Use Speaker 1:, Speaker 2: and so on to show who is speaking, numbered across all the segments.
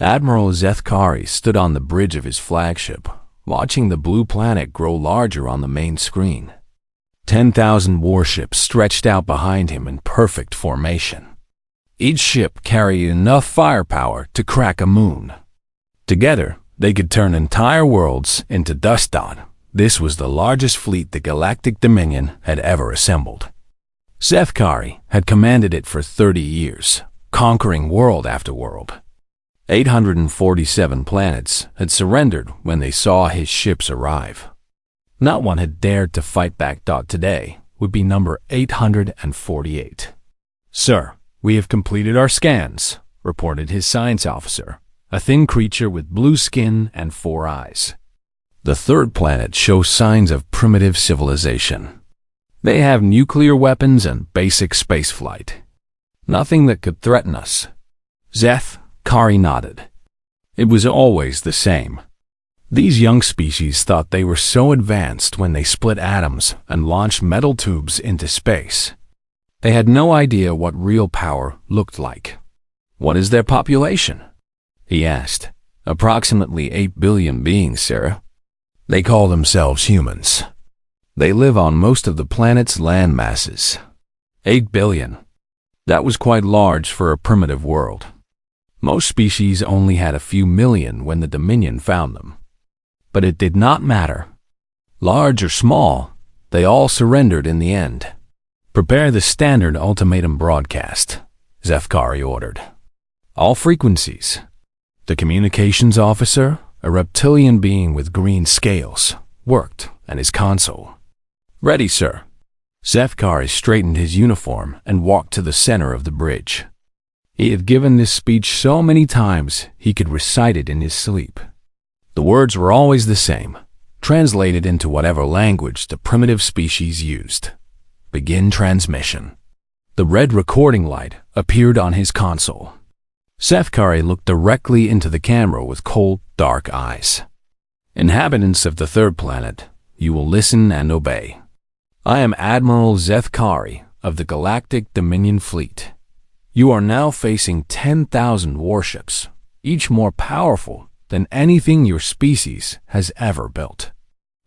Speaker 1: Admiral Zethkari stood on the bridge of his flagship, watching the blue planet grow larger on the main screen. 10,000 warships stretched out behind him in perfect formation. Each ship carried enough firepower to crack a moon. Together, they could turn entire worlds into dust dot. This was the largest fleet the Galactic Dominion had ever assembled. Zethkari had commanded it for 30 years, conquering world after world. 847 planets had surrendered when they saw his ships arrive. Not one had dared to fight back. Today would be number 848. "Sir, we have completed our scans," reported his science officer, a thin creature with blue skin and 4 eyes. "The third planet shows signs of primitive civilization. They have nuclear weapons and basic spaceflight. Nothing that could threaten us." Zethkari nodded. It was always the same. These young species thought they were so advanced when they split atoms and launched metal tubes into space. They had no idea what real power looked like. "What is their population?" he asked. "Approximately 8 billion beings, sir. They call themselves humans. They live on most of the planet's land masses." 8 billion. That was quite large for a primitive world. Most species only had a few million when the Dominion found them. But it did not matter. Large or small, they all surrendered in the end. "Prepare the standard ultimatum broadcast," Zethkari ordered. "All frequencies." The communications officer, a reptilian being with green scales, worked at his console. "Ready, sir." Zethkari straightened his uniform and walked to the center of the bridge. He had given this speech so many times he could recite it in his sleep. The words were always the same, translated into whatever language the primitive species used. "Begin transmission." The red recording light appeared on his console. Zethkari looked directly into the camera with cold, dark eyes. "Inhabitants of the third planet, you will listen and obey. I am Admiral Zethkari of the Galactic Dominion Fleet. You are now facing 10,000 warships, each more powerful than anything your species has ever built."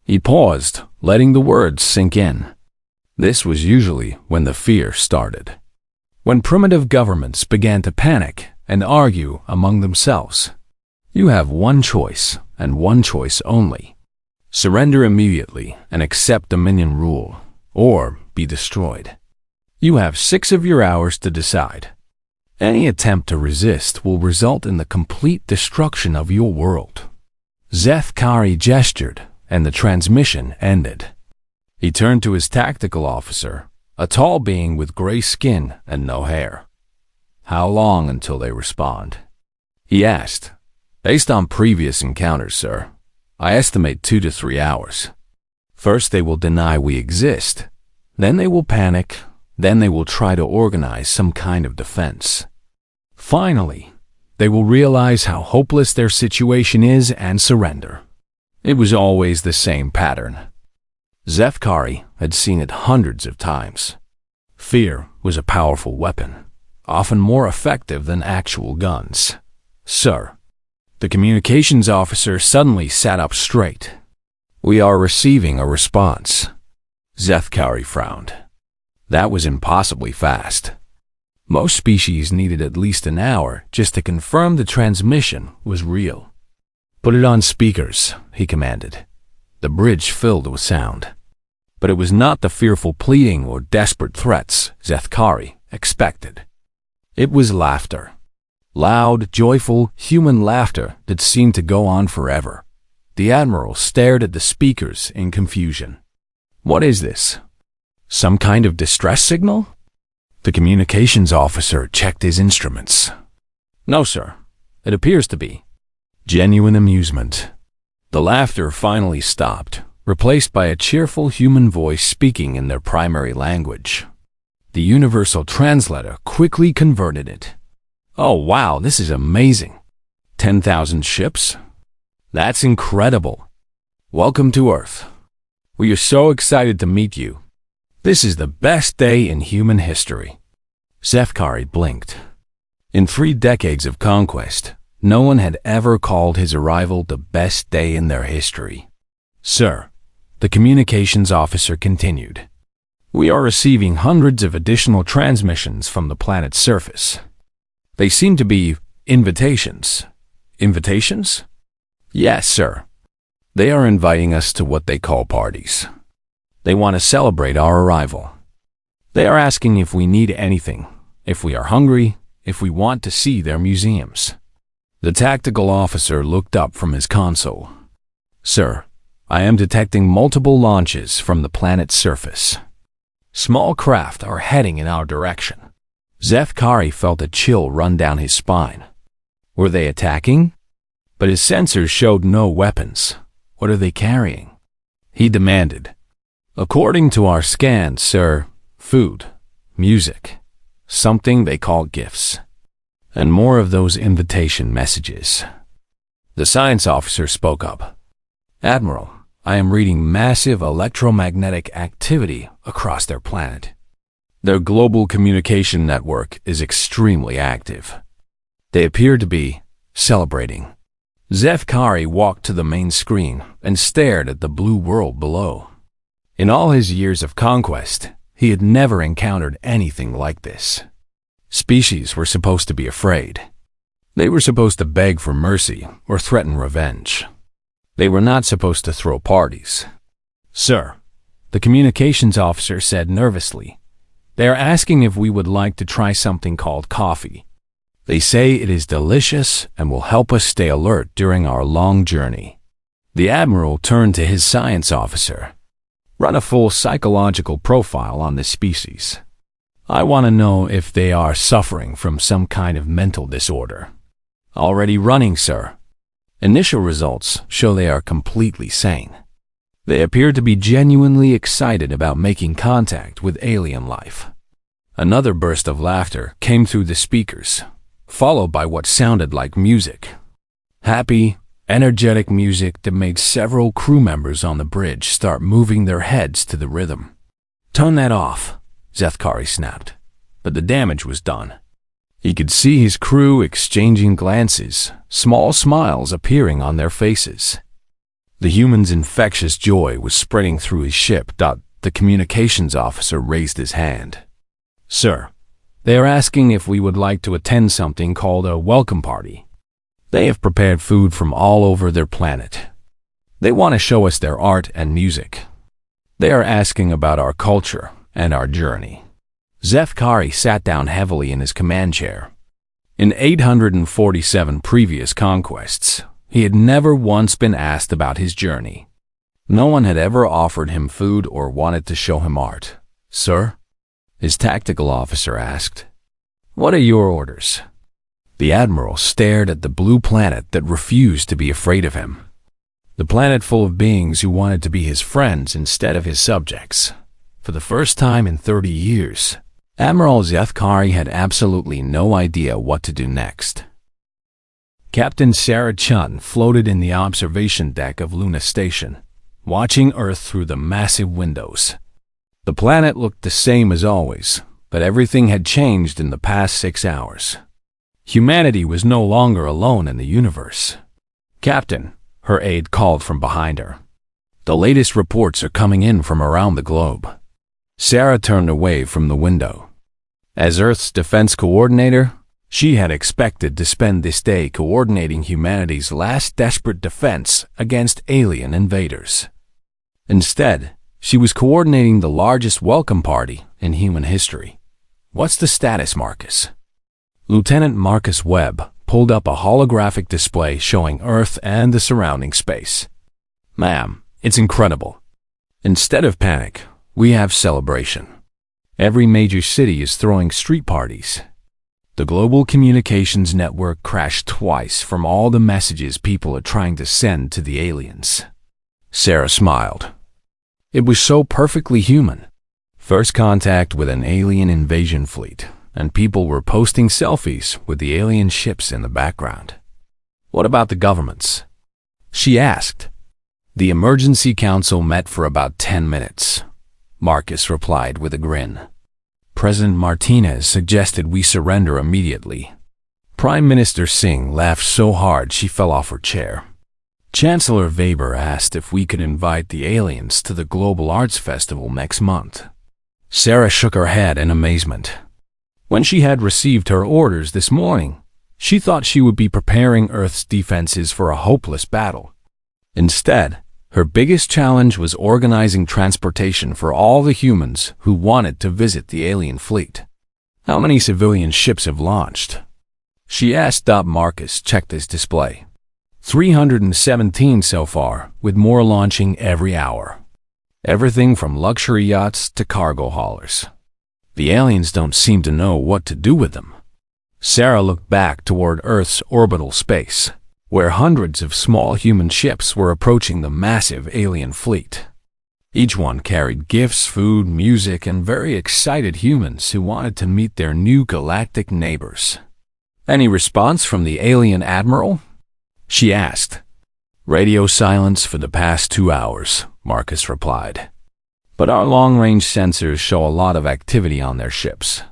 Speaker 1: He paused, letting the words sink in. This was usually when the fear started. When primitive governments began to panic and argue among themselves. You have one choice, and one choice only. Surrender immediately and accept Dominion rule, or be destroyed. You have 6 of your hours to decide. Any attempt to resist will result in the complete destruction of your world. Zethkari gestured, and the transmission ended. He turned to his tactical officer, a tall being with gray skin and no hair. "How long until they respond?" he asked. "Based on previous encounters, sir, I estimate 2 to 3 hours. First they will deny we exist, then they will panic, then they will try to organize some kind of defense. Finally, they will realize how hopeless their situation is and surrender." It was always the same pattern. Zethkari had seen it hundreds of times. Fear was a powerful weapon, often more effective than actual guns. "Sir." The communications officer suddenly sat up straight. "We are receiving a response." Zethkari frowned. That was impossibly fast. Most species needed at least an hour just to confirm the transmission was real. "Put it on speakers," he commanded. The bridge filled with sound. But it was not the fearful pleading or desperate threats Zethkari expected. It was laughter. Loud, joyful, human laughter that seemed to go on forever. The Admiral stared at the speakers in confusion. "What is this? Some kind of distress signal?" The communications officer checked his instruments. "No, sir. It appears to be." Genuine amusement. The laughter finally stopped, replaced by a cheerful human voice speaking in their primary language. The universal translator quickly converted it. "Oh wow, this is amazing. 10,000 ships? That's incredible. Welcome to Earth. We are so excited to meet you. This is the best day in human history." Zethkari blinked. In 3 decades of conquest, No one had ever called his arrival the best day in their history. Sir, the communications officer continued, we are receiving hundreds of additional transmissions from the planet's surface. They seem to be invitations. Invitations? Yes, sir. They are inviting us to what they call parties. They want to celebrate our arrival. They are asking if we need anything, if we are hungry, if we want to see their museums. The tactical officer looked up from his console. Sir, I am detecting multiple launches from the planet's surface. Small craft are heading in our direction. Zefkari felt a chill run down his spine. Were they attacking? But his sensors showed no weapons. What are they carrying? He demanded. According to our scans, sir, food, music, something they call gifts, and more of those invitation messages. The science officer spoke up. Admiral, I am reading massive electromagnetic activity across their planet. Their global communication network is extremely active. They appear to be celebrating. Zefkari walked to the main screen and stared at the blue world below. In all his years of conquest, he had never encountered anything like this. Species were supposed to be afraid. They were supposed to beg for mercy or threaten revenge. They were not supposed to throw parties. Sir, the communications officer said nervously, they are asking if we would like to try something called coffee. They say it is delicious and will help us stay alert during our long journey. The admiral turned to his science officer. Run a full psychological profile on this species. I want to know if they are suffering from some kind of mental disorder. Already running, sir. Initial results show they are completely sane. They appear to be genuinely excited about making contact with alien life. Another burst of laughter came through the speakers, followed by what sounded like music. Happy, energetic music that made several crew members on the bridge start moving their heads to the rhythm. Turn that off, Zefkari snapped, but the damage was done. He could see his crew exchanging glances, small smiles appearing on their faces. The human's infectious joy was spreading through his ship. The communications officer raised his hand. Sir, they are asking if we would like to attend something called a welcome party. They have prepared food from all over their planet. They want to show us their art and music. They are asking about our culture and our journey. Zefkari sat down heavily in his command chair. In 847 previous conquests, he had never once been asked about his journey. No one had ever offered him food or wanted to show him art. Sir? His tactical officer asked. What are your orders? The admiral stared at the blue planet that refused to be afraid of him. The planet full of beings who wanted to be his friends instead of his subjects. For the first time in 30 years, Admiral Zefkari had absolutely no idea what to do next. Captain Sarah Chun floated in the observation deck of Luna Station, watching Earth through the massive windows. The planet looked the same as always, but everything had changed in the past 6 hours. Humanity was no longer alone in the universe. Captain, her aide called from behind her. The latest reports are coming in from around the globe. Sarah turned away from the window. As Earth's defense coordinator, she had expected to spend this day coordinating humanity's last desperate defense against alien invaders. Instead, she was coordinating the largest welcome party in human history. What's the status, Marcus? Lieutenant Marcus Webb pulled up a holographic display showing Earth and the surrounding space. Ma'am, it's incredible. Instead of panic, we have celebration. Every major city is throwing street parties. The global communications network crashed twice from all the messages people are trying to send to the aliens. Sarah smiled. It was so perfectly human. First contact with an alien invasion fleet, and people were posting selfies with the alien ships in the background. What about the governments? She asked. The emergency council met for about 10 minutes. Marcus replied with a grin. President Martinez suggested we surrender immediately. Prime Minister Singh laughed so hard she fell off her chair. Chancellor Weber asked if we could invite the aliens to the Global Arts Festival next month. Sarah shook her head in amazement. When she had received her orders this morning, she thought she would be preparing Earth's defenses for a hopeless battle. Instead, her biggest challenge was organizing transportation for all the humans who wanted to visit the alien fleet. How many civilian ships have launched? She asked. Marcus checked his display. 317 so far, with more launching every hour. Everything from luxury yachts to cargo haulers. The aliens don't seem to know what to do with them. Sarah looked back toward Earth's orbital space, where hundreds of small human ships were approaching the massive alien fleet. Each one carried gifts, food, music, and very excited humans who wanted to meet their new galactic neighbors. Any response from the alien admiral? She asked. Radio silence for the past 2 hours, Marcus replied. But our long-range sensors show a lot of activity on their ships.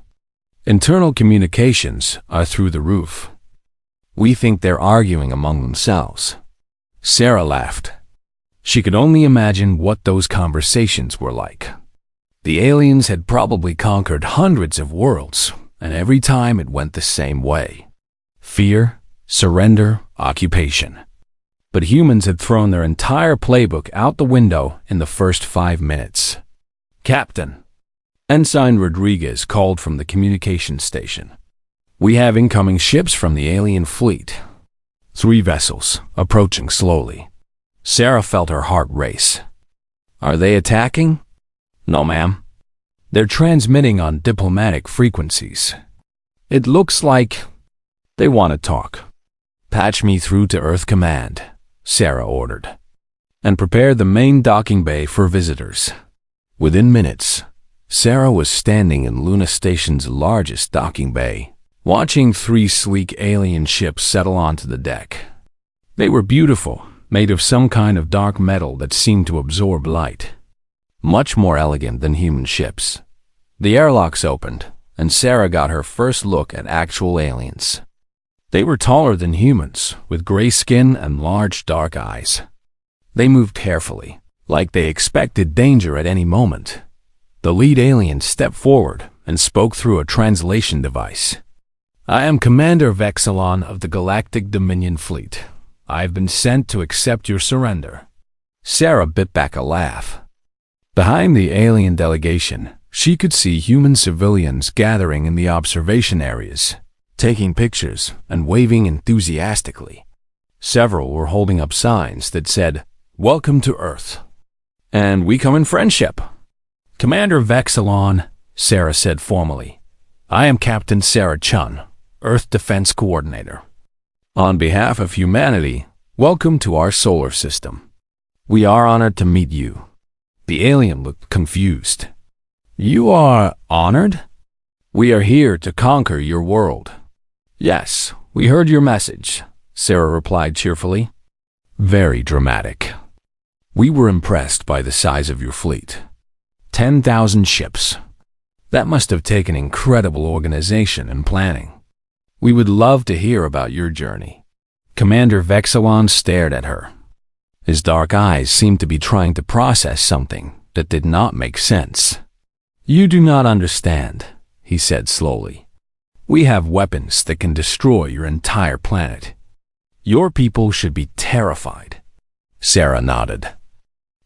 Speaker 1: Internal communications are through the roof. We think they're arguing among themselves. Sarah laughed. She could only imagine what those conversations were like. The aliens had probably conquered hundreds of worlds, and every time it went the same way. Fear, surrender, occupation. But humans had thrown their entire playbook out the window in the first 5 minutes. Captain, Ensign Rodriguez called from the communication station. We have incoming ships from the alien fleet. 3 vessels, approaching slowly. Sarah felt her heart race. Are they attacking? No, ma'am. They're transmitting on diplomatic frequencies. It looks like they want to talk. Patch me through to Earth Command, Sarah ordered. And prepare the main docking bay for visitors. Within minutes, Sarah was standing in Luna Station's largest docking bay, watching 3 sleek alien ships settle onto the deck. They were beautiful, made of some kind of dark metal that seemed to absorb light. Much more elegant than human ships. The airlocks opened, and Sarah got her first look at actual aliens. They were taller than humans, with gray skin and large dark eyes. They moved carefully, like they expected danger at any moment. The lead alien stepped forward and spoke through a translation device. I am Commander Vexilon of the Galactic Dominion Fleet. I have been sent to accept your surrender. Sarah bit back a laugh. Behind the alien delegation, she could see human civilians gathering in the observation areas, taking pictures and waving enthusiastically. Several were holding up signs that said, "Welcome to Earth." And we come in friendship. Commander Vexilon, Sarah said formally. I am Captain Sarah Chun, Earth Defense Coordinator. On behalf of humanity, welcome to our solar system. We are honored to meet you. The alien looked confused. You are honored? We are here to conquer your world. Yes, we heard your message, Sarah replied cheerfully. Very dramatic. We were impressed by the size of your fleet. 10,000 ships. That must have taken incredible organization and planning. We would love to hear about your journey. Commander Vexilon stared at her. His dark eyes seemed to be trying to process something that did not make sense. You do not understand, he said slowly. We have weapons that can destroy your entire planet. Your people should be terrified. Sarah nodded.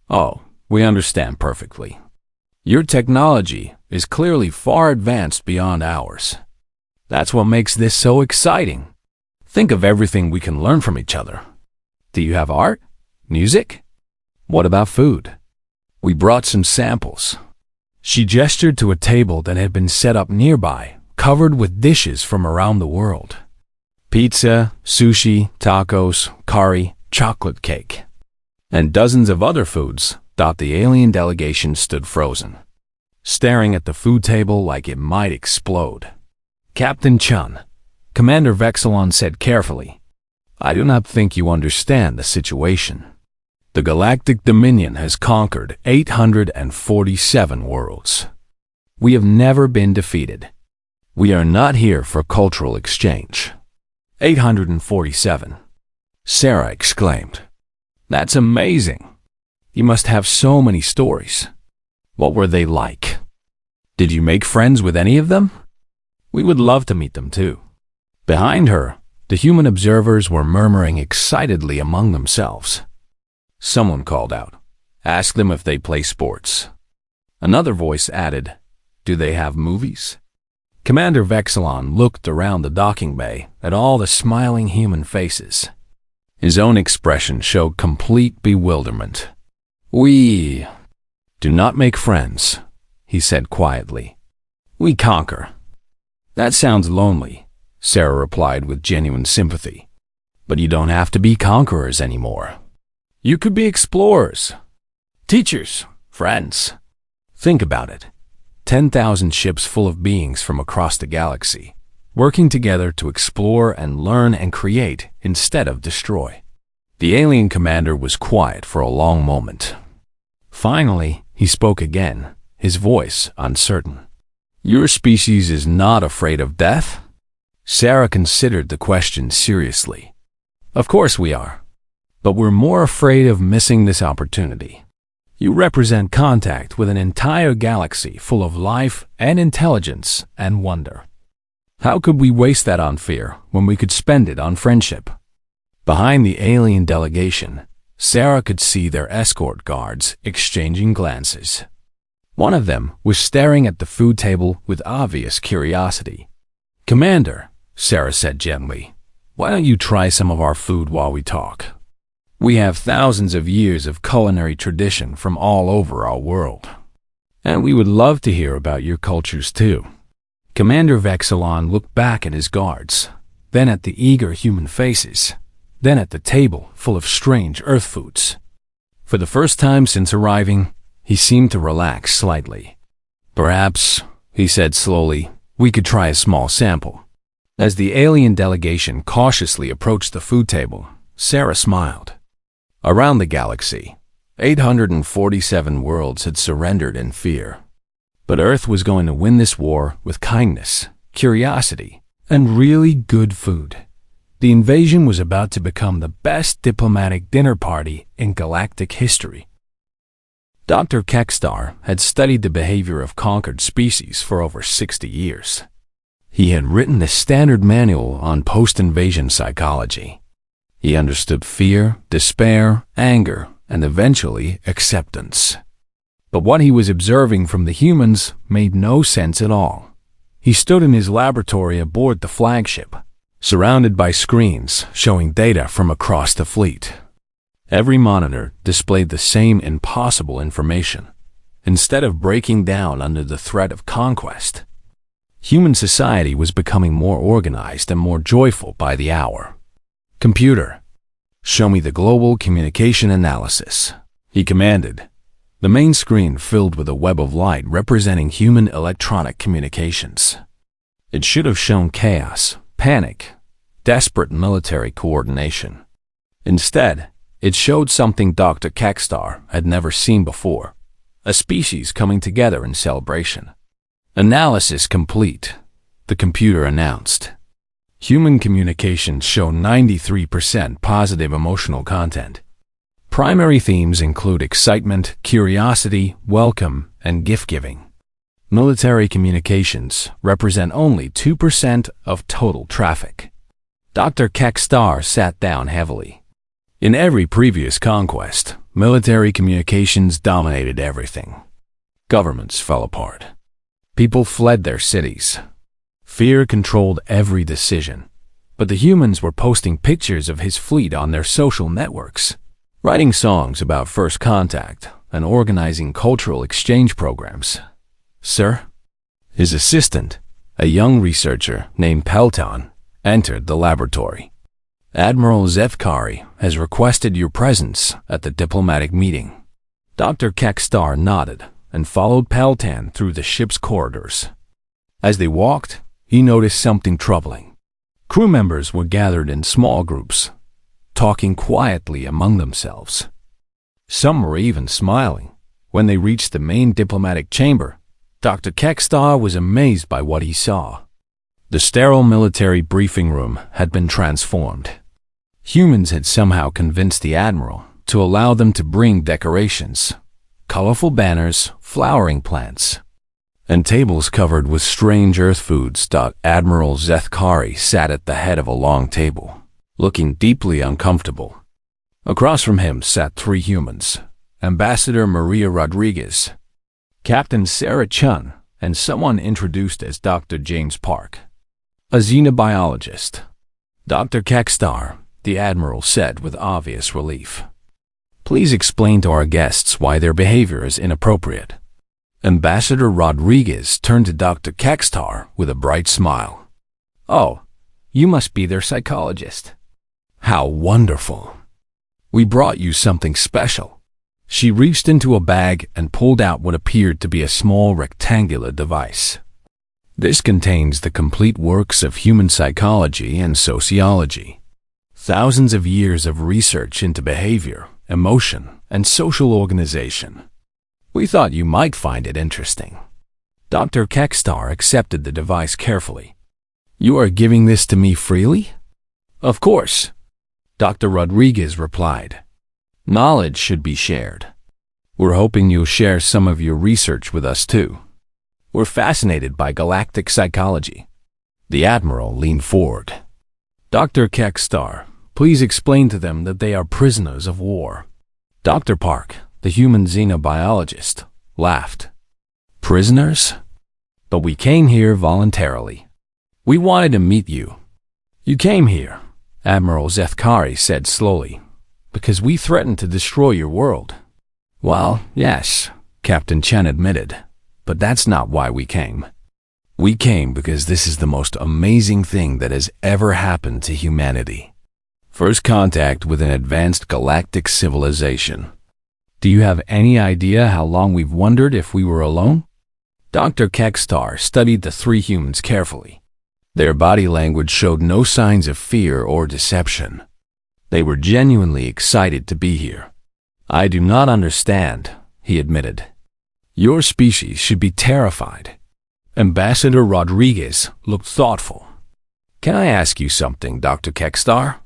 Speaker 1: Oh, we understand perfectly. Your technology is clearly far advanced beyond ours. That's what makes this so exciting. Think of everything we can learn from each other. Do you have art? Music? What about food? We brought some samples. She gestured to a table that had been set up nearby, covered with dishes from around the world. Pizza, sushi, tacos, curry, chocolate cake. And dozens of other foods. The alien delegation stood frozen, staring at the food table like it might explode. Captain Chun, Commander Vexilon said carefully, I do not think you understand the situation. The Galactic Dominion has conquered 847 worlds. We have never been defeated. We are not here for cultural exchange. 847. Sarah exclaimed. That's amazing. You must have so many stories. What were they like? Did you make friends with any of them? We would love to meet them too. Behind her, the human observers were murmuring excitedly among themselves. Someone called out, "Ask them if they play sports." Another voice added, "Do they have movies?" Commander Vexilon looked around the docking bay at all the smiling human faces. His own expression showed complete bewilderment. "We do not make friends," he said quietly. "We conquer." "That sounds lonely," Sarah replied with genuine sympathy. "But you don't have to be conquerors anymore. You could be explorers, teachers, friends. Think about it. 10,000 ships full of beings from across the galaxy, working together to explore and learn and create instead of destroy." The alien commander was quiet for a long moment. Finally, he spoke again, his voice uncertain. "Your species is not afraid of death?" Sarah considered the question seriously. "Of course we are. But we're more afraid of missing this opportunity. You represent contact with an entire galaxy full of life and intelligence and wonder. How could we waste that on fear when we could spend it on friendship?" Behind the alien delegation, Sarah could see their escort guards exchanging glances. One of them was staring at the food table with obvious curiosity. "Commander," Sarah said gently, "why don't you try some of our food while we talk? We have thousands of years of culinary tradition from all over our world, and we would love to hear about your cultures too." Commander Vexilon looked back at his guards, then at the eager human faces, then at the table full of strange earth foods. For the first time since arriving, he seemed to relax slightly. "Perhaps," he said slowly, "we could try a small sample." As the alien delegation cautiously approached the food table, Sarah smiled. Around the galaxy, 847 worlds had surrendered in fear. But Earth was going to win this war with kindness, curiosity, and really good food. The invasion was about to become the best diplomatic dinner party in galactic history. Dr. Kekstar had studied the behavior of conquered species for over 60 years. He had written the standard manual on post-invasion psychology. He understood fear, despair, anger, and eventually acceptance. But what he was observing from the humans made no sense at all. He stood in his laboratory aboard the flagship, surrounded by screens showing data from across the fleet. Every monitor displayed the same impossible information. Instead of breaking down under the threat of conquest, human society was becoming more organized and more joyful by the hour. "Computer, show me the global communication analysis," he commanded. The main screen filled with a web of light representing human electronic communications. It should have shown chaos, panic, desperate military coordination. Instead, it showed something Dr. Kekstar had never seen before, a species coming together in celebration. "Analysis complete," the computer announced. Human communications show 93% positive emotional content. Primary themes include excitement, curiosity, welcome, and gift-giving. Military communications represent only 2% of total traffic. Dr. Kekstar sat down heavily. In every previous conquest, military communications dominated everything. Governments fell apart. People fled their cities. Fear controlled every decision. But the humans were posting pictures of his fleet on their social networks, writing songs about first contact, and organizing cultural exchange programs. "Sir?" His assistant, a young researcher named Pelton, entered the laboratory. "Admiral Zefkari has requested your presence at the diplomatic meeting." Dr. Kekstar nodded and followed Pelton through the ship's corridors. As they walked, he noticed something troubling. Crew members were gathered in small groups, talking quietly among themselves. Some were even smiling. When they reached the main diplomatic chamber, Dr. Kekstar was amazed by what he saw. The sterile military briefing room had been transformed. Humans had somehow convinced the admiral to allow them to bring decorations, colorful banners, flowering plants, and tables covered with strange earth foods. Admiral Zethkari sat at the head of a long table, looking deeply uncomfortable. Across from him sat three humans: Ambassador Maria Rodriguez, Captain Sarah Chun, and someone introduced as Dr. James Park, a xenobiologist. Dr. Kekstar, the admiral said with obvious relief. Please explain to our guests why their behavior is inappropriate. Ambassador Rodriguez turned to Dr. Kekstar with a bright smile. Oh, you must be their psychologist. How wonderful. We brought you something special. She reached into a bag and pulled out what appeared to be a small rectangular device. This contains the complete works of human psychology and sociology. Thousands of years of research into behavior, emotion, and social organization. We thought you might find it interesting. Dr. Kekstar accepted the device carefully. You are giving this to me freely? Of course, Dr. Rodriguez replied. Knowledge should be shared. We're hoping you'll share some of your research with us too. We're fascinated by galactic psychology. The admiral leaned forward. Dr. Kekstar, please explain to them that they are prisoners of war. Dr. Park, the human xenobiologist, laughed. Prisoners? But we came here voluntarily. We wanted to meet you. You came here, Admiral Zethkari said slowly, because we threatened to destroy your world. Well, yes, Captain Chen admitted, but that's not why we came. We came because this is the most amazing thing that has ever happened to humanity. First contact with an advanced galactic civilization. Do you have any idea how long we've wondered if we were alone? Dr. Kekstar studied the three humans carefully. Their body language showed no signs of fear or deception. They were genuinely excited to be here. I do not understand, he admitted. Your species should be terrified. Ambassador Rodriguez looked thoughtful. Can I ask you something, Dr. Kekstar?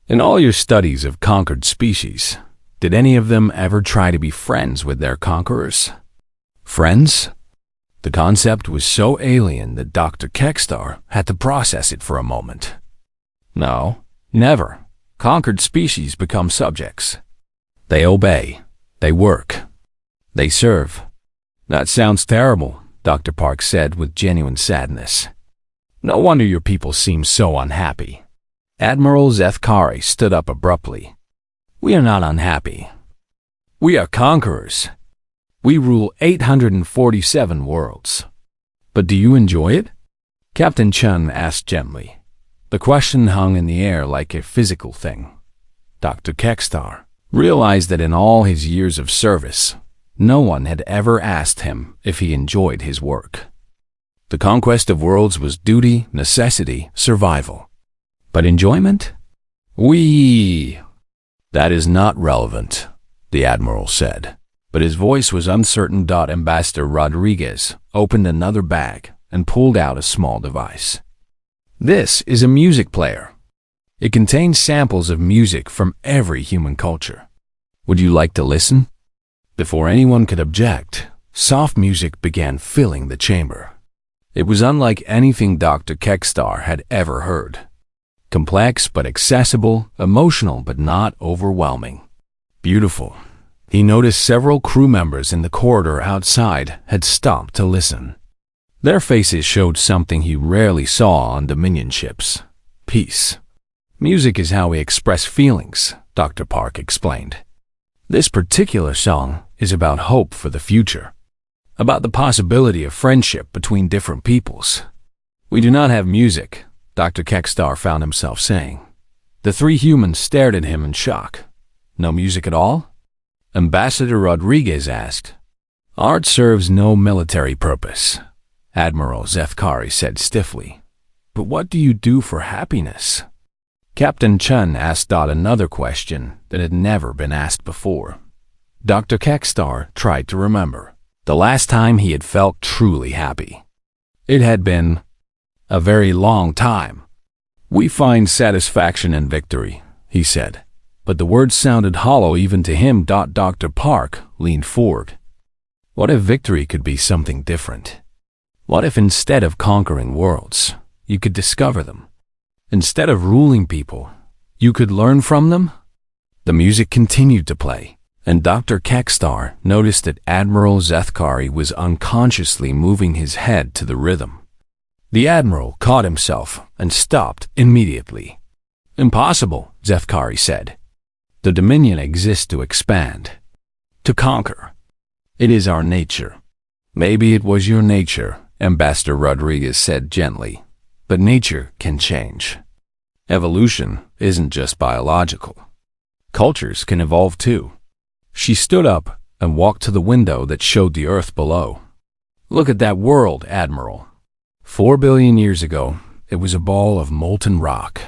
Speaker 1: In all your studies of conquered species, did any of them ever try to be friends with their conquerors? Friends? The concept was so alien that Dr. Kekstar had to process it for a moment. No, never. Conquered species become subjects. They obey. They work. They serve. That sounds terrible, Dr. Park said with genuine sadness. No wonder your people seem so unhappy. Admiral Zethkari stood up abruptly. We are not unhappy. We are conquerors. We rule 847 worlds. But do you enjoy it? Captain Chun asked gently. The question hung in the air like a physical thing. Dr. Kekstar realized that in all his years of service, no one had ever asked him if he enjoyed his work. The conquest of worlds was duty, necessity, survival. But enjoyment? That is not relevant, the Admiral said. But his voice was uncertain. Ambassador Rodriguez opened another bag and pulled out a small device. This is a music player. It contains samples of music from every human culture. Would you like to listen? Before anyone could object, soft music began filling the chamber. It was unlike anything Dr. Kekstar had ever heard. Complex but accessible, emotional but not overwhelming. Beautiful. He noticed several crew members in the corridor outside had stopped to listen. Their faces showed something he rarely saw on Dominion ships: peace. Music is how we express feelings, Dr. Park explained. This particular song is about hope for the future, about the possibility of friendship between different peoples. We do not have music, Dr. Kekstar found himself saying. The three humans stared at him in shock. No music at all? Ambassador Rodriguez asked. Art serves no military purpose, Admiral Zethkari said stiffly. But what do you do for happiness? Captain Chun asked another question that had never been asked before. Dr. Kekstar tried to remember the last time he had felt truly happy. It had been A very long time. We find satisfaction in victory, he said. But the words sounded hollow even to him. Dr. Park leaned forward. What if victory could be something different? What if instead of conquering worlds, you could discover them? Instead of ruling people, you could learn from them? The music continued to play, and Dr. Kekstar noticed that Admiral Zethkari was unconsciously moving his head to the rhythm. The Admiral caught himself and stopped immediately. Impossible, Zethkari said. The Dominion exists to expand, to conquer. It is our nature. Maybe it was your nature, Ambassador Rodriguez said gently, but nature can change. Evolution isn't just biological. Cultures can evolve too. She stood up and walked to the window that showed the Earth below. Look at that world, Admiral. 4 billion years ago, it was a ball of molten rock.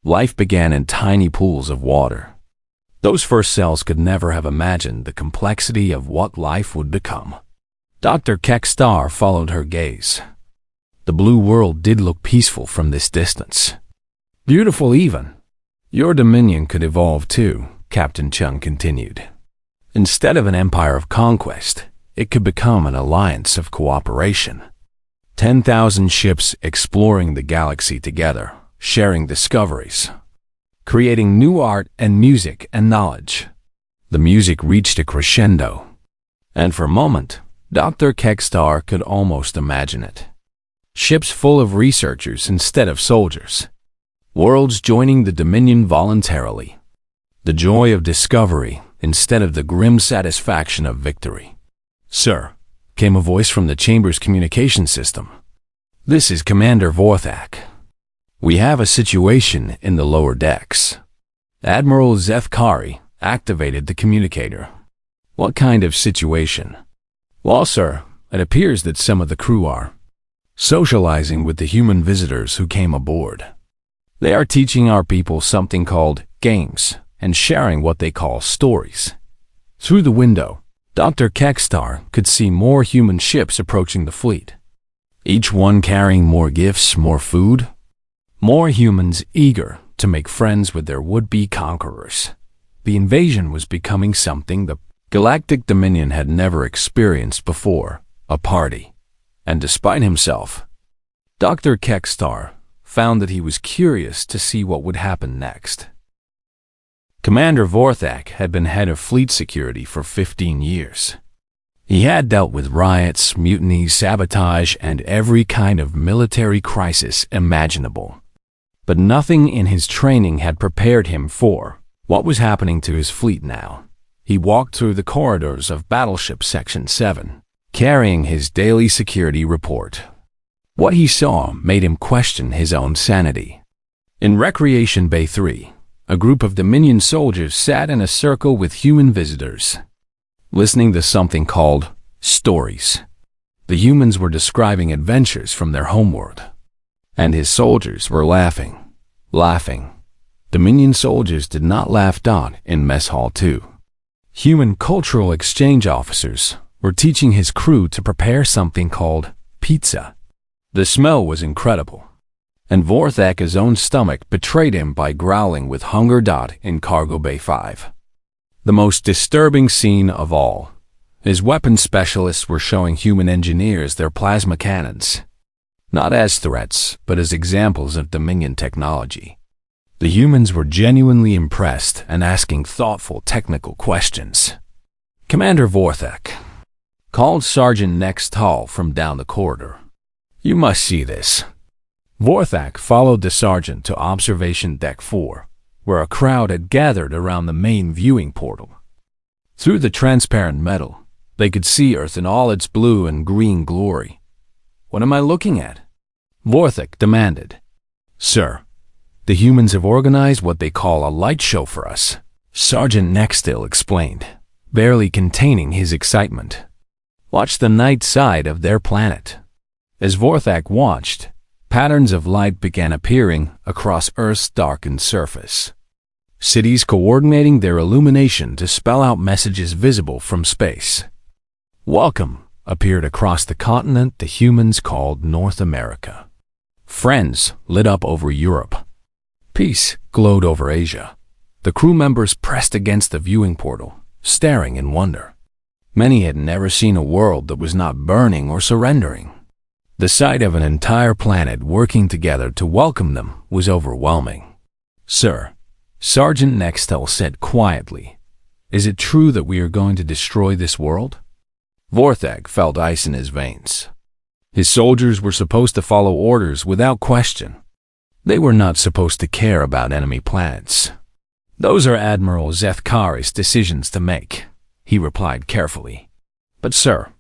Speaker 1: Life began in tiny pools of water. Those first cells could never have imagined the complexity of what life would become. Dr. Kekstar followed her gaze. The blue world did look peaceful from this distance. Beautiful even. Your dominion could evolve too, Captain Chung continued. Instead of an empire of conquest, it could become an alliance of cooperation. 10,000 ships exploring the galaxy together, sharing discoveries, creating new art and music and knowledge. The music reached a crescendo, and for a moment, Dr. Kekstar could almost imagine it. Ships full of researchers instead of soldiers. Worlds joining the Dominion voluntarily. The joy of discovery instead of the grim satisfaction of victory. Sir, came a voice from the chamber's communication system. This is Commander Vorthak. We have a situation in the lower decks. Admiral Zethkari activated the communicator. What kind of situation? Well, sir, it appears that some of the crew are socializing with the human visitors who came aboard. They are teaching our people something called games and sharing what they call stories. Through the window, Dr. Kekstar could see more human ships approaching the fleet. Each one carrying more gifts, more food. More humans eager to make friends with their would-be conquerors. The invasion was becoming something the Galactic Dominion had never experienced before, a party. And despite himself, Dr. Kekstar found that he was curious to see what would happen next. Commander Vorthak had been head of fleet security for 15 years. He had dealt with riots, mutinies, sabotage, and every kind of military crisis imaginable. But nothing in his training had prepared him for what was happening to his fleet now. He walked through the corridors of Battleship Section 7, carrying his daily security report. What he saw made him question his own sanity. In Recreation Bay 3, a group of Dominion soldiers sat in a circle with human visitors, listening to something called stories. The humans were describing adventures from their homeworld, and his soldiers were laughing. Dominion soldiers did not laugh. In Mess Hall 2. Human cultural exchange officers were teaching his crew to prepare something called pizza. The smell was incredible, and Vorthak's own stomach betrayed him by growling with hunger. In Cargo Bay 5. The most disturbing scene of all. His weapons specialists were showing human engineers their plasma cannons, not as threats, but as examples of Dominion technology. The humans were genuinely impressed and asking thoughtful technical questions. Commander Vorthak called Sergeant Next Hall from down the corridor. You must see this. Vorthak followed the sergeant to Observation Deck 4, where a crowd had gathered around the main viewing portal. Through the transparent metal, they could see Earth in all its blue and green glory. What am I looking at? Vorthak demanded. Sir, the humans have organized what they call a light show for us, Sergeant Nextil explained, barely containing his excitement. Watch the night side of their planet. As Vorthak watched, patterns of light began appearing across Earth's darkened surface. Cities coordinating their illumination to spell out messages visible from space. Welcome appeared across the continent the humans called North America. Friends lit up over Europe. Peace glowed over Asia. The crew members pressed against the viewing portal, staring in wonder. Many had never seen a world that was not burning or surrendering. The sight of an entire planet working together to welcome them was overwhelming. "Sir," Sergeant Nextel said quietly, "is it true that we are going to destroy this world?" Vorthak felt ice in his veins. His soldiers were supposed to follow orders without question. They were not supposed to care about enemy planets. "Those are Admiral Zethkari's decisions to make," he replied carefully. "But sir,"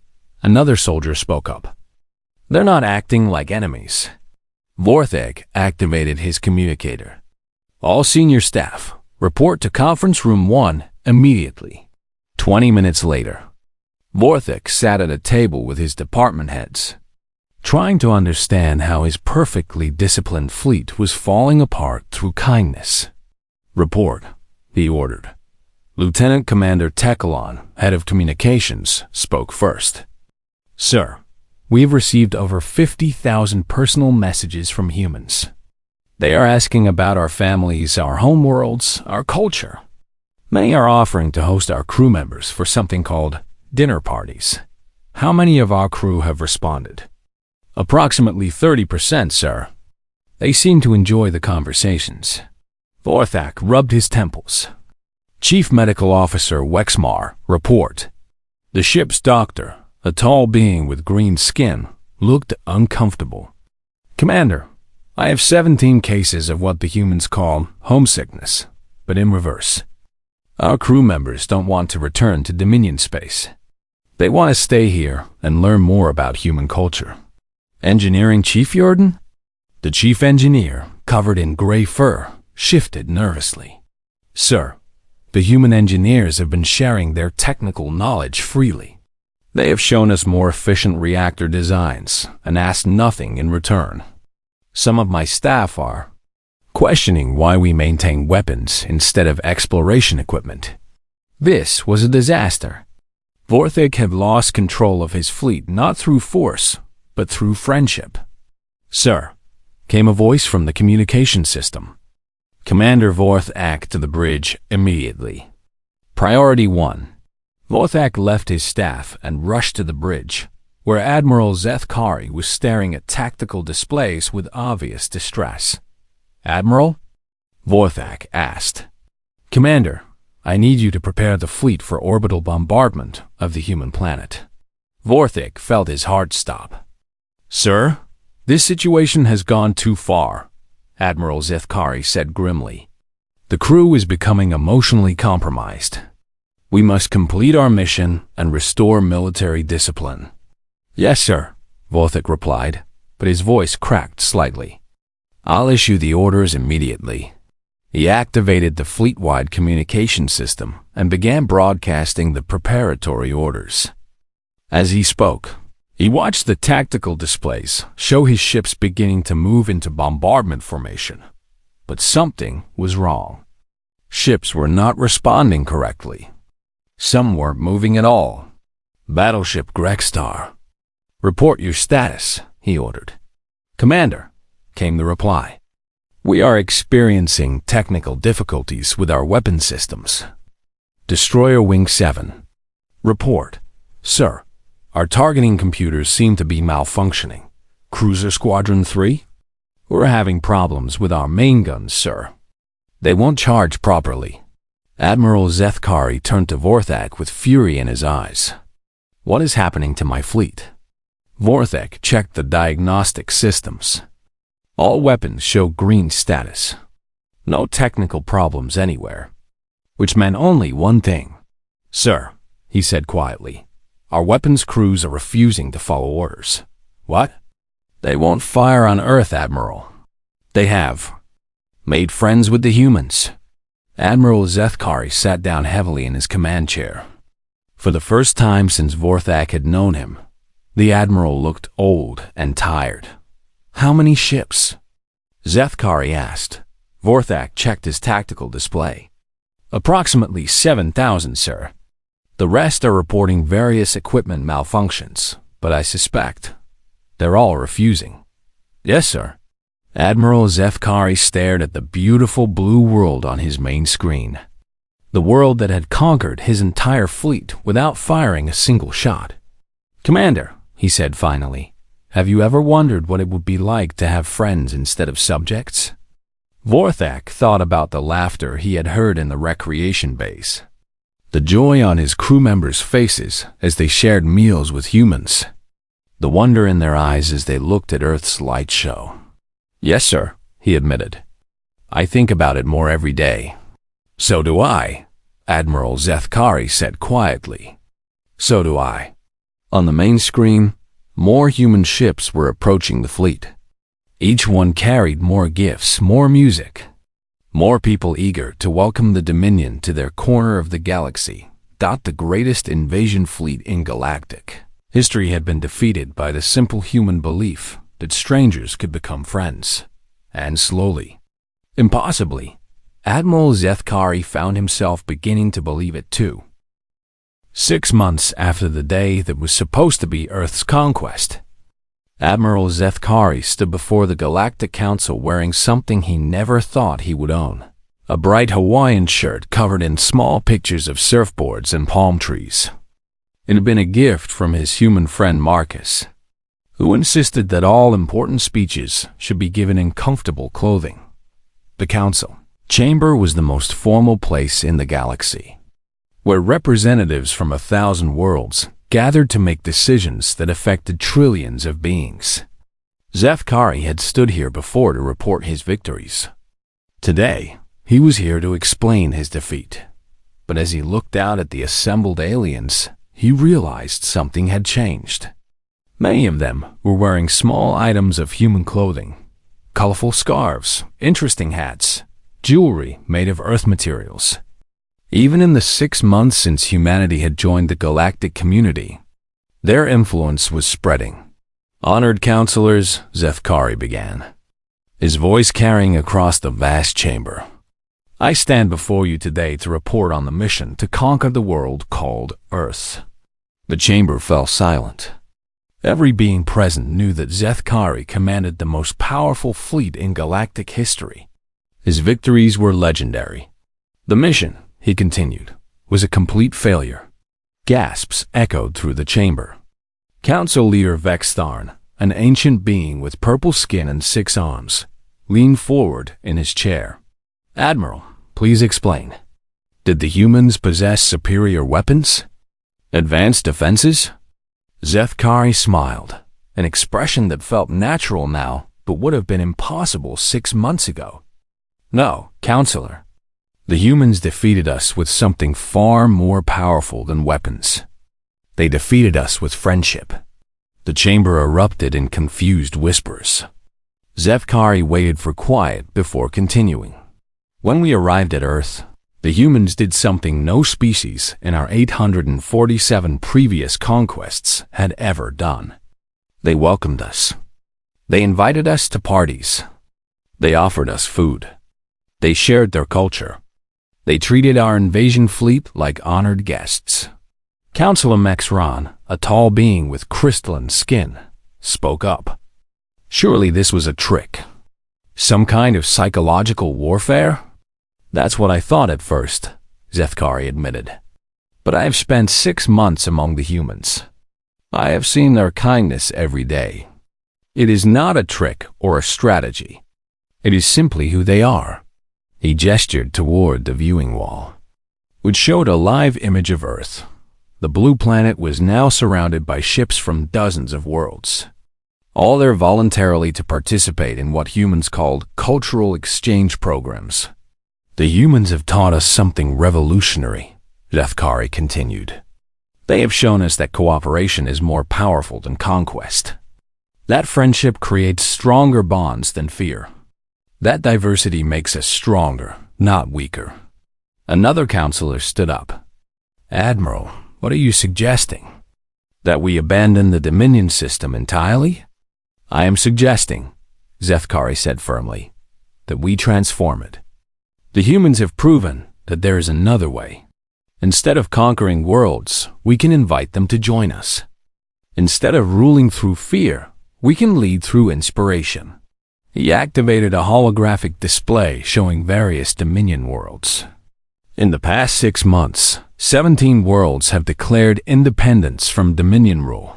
Speaker 1: another soldier spoke up, "they're not acting like enemies." Vorthak activated his communicator. "All senior staff, report to Conference Room 1 immediately." 20 minutes later, Vorthak sat at a table with his department heads, trying to understand how his perfectly disciplined fleet was falling apart through kindness. "Report," he ordered. Lieutenant Commander Tekalon, head of communications, spoke first. "Sir, we have received over 50,000 personal messages from humans. They are asking about our families, our homeworlds, our culture. Many are offering to host our crew members for something called dinner parties. How many of our crew have responded?" "Approximately 30%, sir. They seem to enjoy the conversations." Vorthak rubbed his temples. Chief Medical Officer Wexmar, report. The ship's doctor, a tall being with green skin, looked uncomfortable. "Commander, I have 17 cases of what the humans call homesickness, but in reverse. Our crew members don't want to return to Dominion space. They want to stay here and learn more about human culture." "Engineering Chief Jordan?" The chief engineer, covered in gray fur, shifted nervously. "Sir, the human engineers have been sharing their technical knowledge freely. They have shown us more efficient reactor designs and asked nothing in return. Some of my staff are questioning why we maintain weapons instead of exploration equipment." This was a disaster. Vorthak had lost control of his fleet not through force, but through friendship. "Sir," came a voice from the communication system. "Commander Vorthak to the bridge immediately. Priority 1. Vorthak left his staff and rushed to the bridge, where Admiral Zethkari was staring at tactical displays with obvious distress. "Admiral?" Vorthak asked. "Commander, I need you to prepare the fleet for orbital bombardment of the human planet." Vorthak felt his heart stop. "Sir, this situation has gone too far," Admiral Zethkari said grimly. "The crew is becoming emotionally compromised. We must complete our mission and restore military discipline." "Yes, sir," Vorthak replied, but his voice cracked slightly. "I'll issue the orders immediately." He activated the fleet-wide communication system and began broadcasting the preparatory orders. As he spoke, he watched the tactical displays show his ships beginning to move into bombardment formation. But something was wrong. Ships were not responding correctly. Some weren't moving at all. "Battleship Gregstar, report your status," he ordered. "Commander," came the reply. "We are experiencing technical difficulties with our weapon systems." "Destroyer Wing 7. Report. Sir, our targeting computers seem to be malfunctioning. Cruiser Squadron 3? We're having problems with our main guns, sir. They won't charge properly." Admiral Zethkari turned to Vorthak with fury in his eyes. "What is happening to my fleet?" Vorthak checked the diagnostic systems. All weapons show green status. No technical problems anywhere. Which meant only one thing. "Sir," he said quietly, "our weapons crews are refusing to follow orders." "What?" "They won't fire on Earth, Admiral. They have made friends with the humans." Admiral Zethkari sat down heavily in his command chair. For the first time since Vorthak had known him, the Admiral looked old and tired. "How many ships?" Zethkari asked. Vorthak checked his tactical display. "Approximately 7,000, sir. The rest are reporting various equipment malfunctions, but I suspect they're all refusing." "Yes, sir." Admiral Zefkari stared at the beautiful blue world on his main screen. The world that had conquered his entire fleet without firing a single shot. "Commander," he said finally, "have you ever wondered what it would be like to have friends instead of subjects?" Vorthak thought about the laughter he had heard in the recreation base. The joy on his crew members' faces as they shared meals with humans. The wonder in their eyes as they looked at Earth's light show. "Yes, sir," he admitted. "I think about it more every day." "So do I," Admiral Zefkari said quietly. "So do I." On the main screen, more human ships were approaching the fleet. Each one carried more gifts, more music, more people eager to welcome the Dominion to their corner of the galaxy. The greatest invasion fleet in galactic history had been defeated by the simple human belief that strangers could become friends. And slowly, impossibly, Admiral Zefkari found himself beginning to believe it too. 6 months after the day that was supposed to be Earth's conquest, Admiral Zefkari stood before the Galactic Council wearing something he never thought he would own. A bright Hawaiian shirt covered in small pictures of surfboards and palm trees. It had been a gift from his human friend Marcus, who insisted that all important speeches should be given in comfortable clothing. The council chamber was the most formal place in the galaxy, where representatives from 1,000 worlds gathered to make decisions that affected trillions of beings. Zefkari had stood here before to report his victories. Today, he was here to explain his defeat. But as he looked out at the assembled aliens, he realized something had changed. Many of them were wearing small items of human clothing, colorful scarves, interesting hats, jewelry made of Earth materials. Even in the 6 months since humanity had joined the galactic community, their influence was spreading. "Honored counselors," Zefkari began, his voice carrying across the vast chamber. "I stand before you today to report on the mission to conquer the world called Earth." The chamber fell silent. Every being present knew that Zefkari commanded the most powerful fleet in galactic history. His victories were legendary. "The mission," he continued, "was a complete failure." Gasps echoed through the chamber. Council leader Vextharn, an ancient being with purple skin and 6 arms, leaned forward in his chair. "Admiral, please explain. Did the humans possess superior weapons? Advanced defenses?" Zefkari smiled, an expression that felt natural now but would have been impossible 6 months ago. "No, Counselor. The humans defeated us with something far more powerful than weapons. They defeated us with friendship." The chamber erupted in confused whispers. Zefkari waited for quiet before continuing. "When we arrived at Earth, the humans did something no species in our 847 previous conquests had ever done. They welcomed us. They invited us to parties. They offered us food. They shared their culture. They treated our invasion fleet like honored guests." Counselor Mexron, a tall being with crystalline skin, spoke up. "Surely this was a trick. Some kind of psychological warfare?" "That's what I thought at first," Zefkari admitted. "But I have spent 6 months among the humans. I have seen their kindness every day. It is not a trick or a strategy. It is simply who they are." He gestured toward the viewing wall, which showed a live image of Earth. The blue planet was now surrounded by ships from dozens of worlds, all there voluntarily to participate in what humans called cultural exchange programs. "The humans have taught us something revolutionary," Zefkari continued. "They have shown us that cooperation is more powerful than conquest. That friendship creates stronger bonds than fear. That diversity makes us stronger, not weaker." Another counselor stood up. "Admiral, what are you suggesting? That we abandon the Dominion system entirely?" "I am suggesting," Zefkari said firmly, "that we transform it. The humans have proven that there is another way. Instead of conquering worlds, we can invite them to join us. Instead of ruling through fear, we can lead through inspiration. He activated a holographic display showing various Dominion worlds. In the past 6 months, 17 worlds have declared independence from Dominion rule,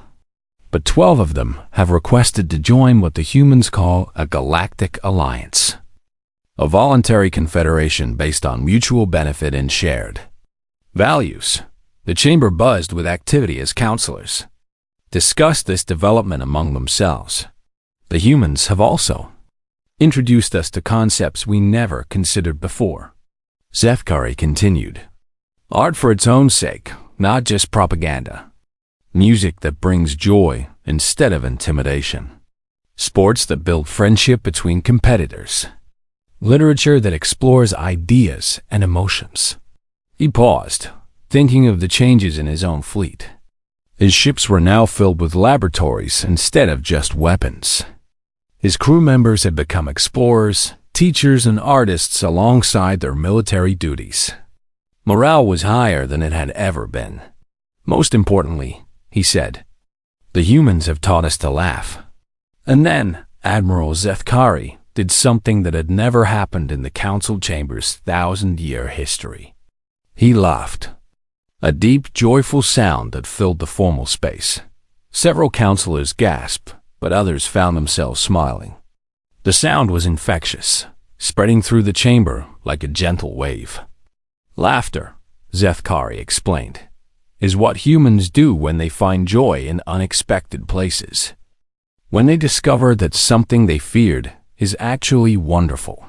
Speaker 1: but 12 of them have requested to join what the humans call a Galactic Alliance, a voluntary confederation based on mutual benefit and shared values. The chamber buzzed with activity as counselors discussed this development among themselves. The humans have also introduced us to concepts we never considered before. Zethkari continued. Art for its own sake, not just propaganda. Music that brings joy instead of intimidation. Sports that build friendship between competitors. Literature that explores ideas and emotions. He paused, thinking of the changes in his own fleet. His ships were now filled with laboratories instead of just weapons. His crew members had become explorers, teachers, and artists alongside their military duties. Morale was higher than it had ever been. Most importantly, he said, the humans have taught us to laugh. And then Admiral Zethkari did something that had never happened in the council chamber's 1,000-year history. He laughed. A deep, joyful sound that filled the formal space. Several counselors gasped, but others found themselves smiling. The sound was infectious, spreading through the chamber like a gentle wave. Laughter, Zethkari explained, is what humans do when they find joy in unexpected places. When they discover that something they feared is actually wonderful.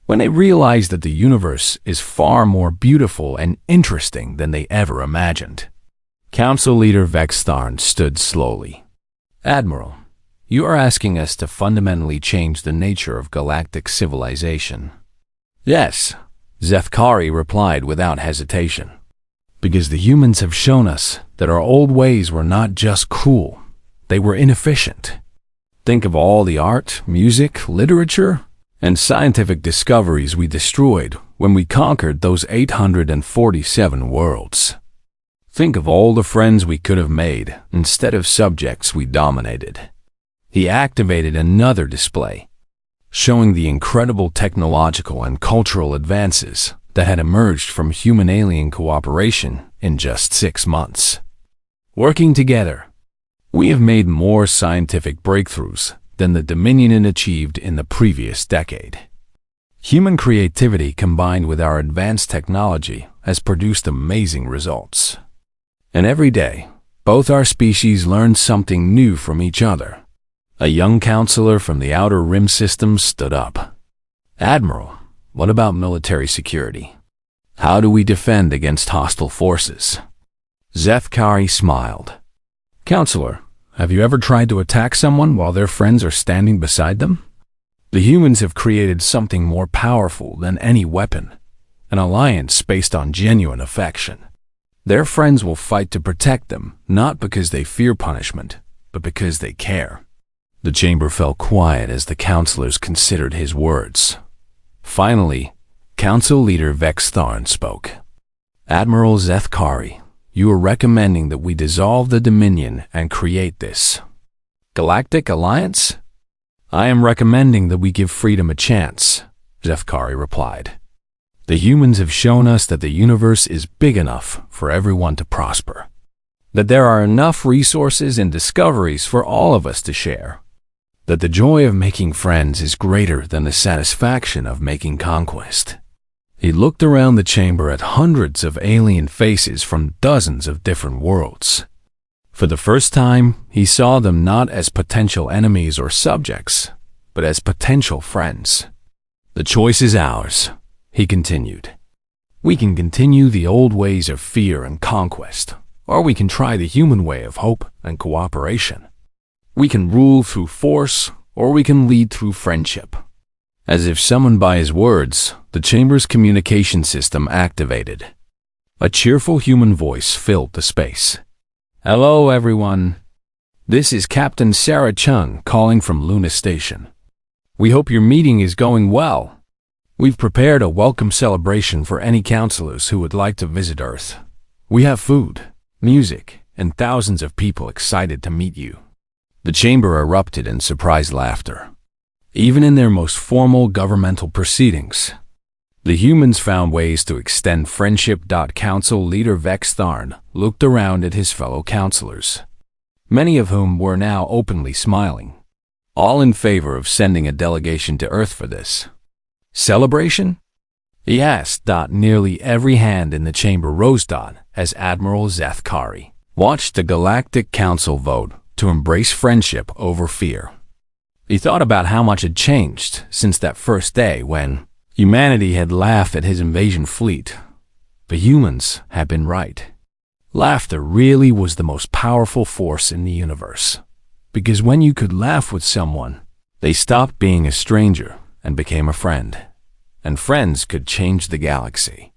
Speaker 1: When they realize that the universe is far more beautiful and interesting than they ever imagined. Council leader Vextharn stood slowly. Admiral, you are asking us to fundamentally change the nature of galactic civilization. Yes, Zethkari replied without hesitation. Because the humans have shown us that our old ways were not just cruel, they were inefficient. Think of all the art, music, literature, and scientific discoveries we destroyed when we conquered those 847 worlds. Think of all the friends we could have made instead of subjects we dominated. He activated another display, showing the incredible technological and cultural advances that had emerged from human-alien cooperation in just 6 months. Working together, we have made more scientific breakthroughs than the Dominion had achieved in the previous decade. Human creativity combined with our advanced technology has produced amazing results. And every day, both our species learn something new from each other. A young counselor from the Outer Rim system stood up. Admiral, what about military security? How do we defend against hostile forces? Zethkari smiled. Counselor, have you ever tried to attack someone while their friends are standing beside them? The humans have created something more powerful than any weapon, an alliance based on genuine affection. Their friends will fight to protect them, not because they fear punishment, but because they care. The chamber fell quiet as the counselors considered his words. Finally, Council Leader Vextharn spoke. Admiral Zethkari, you are recommending that we dissolve the Dominion and create this Galactic Alliance? I am recommending that we give freedom a chance, Zethkari replied. The humans have shown us that the universe is big enough for everyone to prosper, that there are enough resources and discoveries for all of us to share, that the joy of making friends is greater than the satisfaction of making conquest. He looked around the chamber at hundreds of alien faces from dozens of different worlds. For the first time, he saw them not as potential enemies or subjects, but as potential friends. The choice is ours, he continued. We can continue the old ways of fear and conquest, or we can try the human way of hope and cooperation. We can rule through force, or we can lead through friendship. As if summoned by his words, the chamber's communication system activated. A cheerful human voice filled the space. Hello, everyone. This is Captain Sarah Chung calling from Luna Station. We hope your meeting is going well. We've prepared a welcome celebration for any counselors who would like to visit Earth. We have food, music, and thousands of people excited to meet you. The chamber erupted in surprised laughter. Even in their most formal governmental proceedings, the humans found ways to extend friendship. Council leader Vex Tharn looked around at his fellow counselors, many of whom were now openly smiling, all in favor of sending a delegation to Earth for this celebration. He asked. Nearly every hand in the chamber rose. As Admiral Zethkari watched the Galactic Council vote to embrace friendship over fear. He thought about how much had changed since that first day when humanity had laughed at his invasion fleet. But humans had been right. Laughter really was the most powerful force in the universe, because when you could laugh with someone, they stopped being a stranger and became a friend. And friends could change the galaxy.